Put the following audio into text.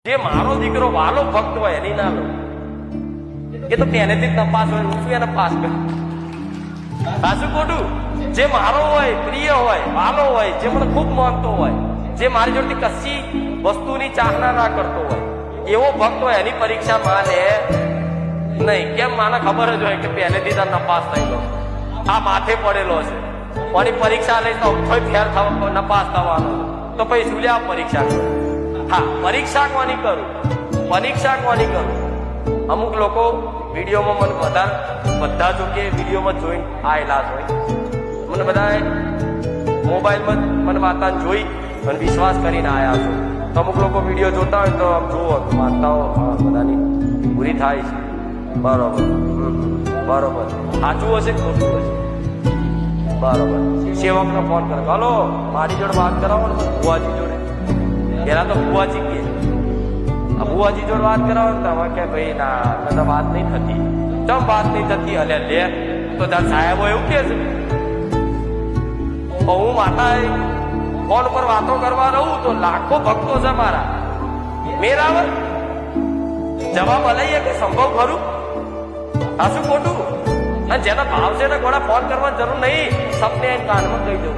જે મારો દીકરો વાલો ભક્ત હોય એની ના લો, એ તો પહેલેથી જ તપાસ હોય, હું શું એને પાસ કરું? સાચું ખોટું? જે મારો હોય, પ્રિય હોય, વાલો હોય, જે મને ખૂબ માનતો હોય, જે મારી જોડે કશી વસ્તુની ચાહના ના કરતો હોય, એવો ભક્ત હોય એની પરીક્ષા માને નહીં. કેમ? માને ખબર જ હોય કે પહેલેથી જ નપાસ થયેલો, આ માથે પડેલો છે, કોની પરીક્ષા લઈ તો ફેર થવા નપાસ થવાનો, તો પછી શું લે આ પરીક્ષા કરું? હા, પરીક્ષા કોની કરું? પરીક્ષા કોની કરું? અમુક લોકો વિડીયોમાં મને બધા જો કે વિડીયોમાં જોઈને આવેલા હોય, મને બધા મોબાઈલમાં મને વાર્તા જોઈ અને વિશ્વાસ કરીને આવ્યા છો. તો અમુક લોકો વિડીયો જોતા હોય તો આમ જુઓ વાર્તાઓ બધાની પૂરી થાય છે. બરોબર, બરોબર. સાચું હશે ખોટું હશે? બરોબર. સેવકનો ફોન કરે, હલો મારી જોડે વાત કરાવો ને બુવાજી જોડે. પેલા તો બુવાજી કે બુવાજી જોડે વાત કરાવો ને તમે કે ભાઈ ના તો વાત નહીં થતી. ચમ વાત નહીં થતી? અલે લે તો તાર સાહેબો એવું કે છે. હું માતા ફોન પર વાતો કરવા રહું તો લાખો ભક્તો છે મારા, મેરાવર જવાબ અલાઈએ કે સંભવ ખરું? આ શું ખોટું? અને જેના ભાવ છે એને કોના ફોન કરવાની જરૂર નહીં, સપને કાનમાં કહી દઉં.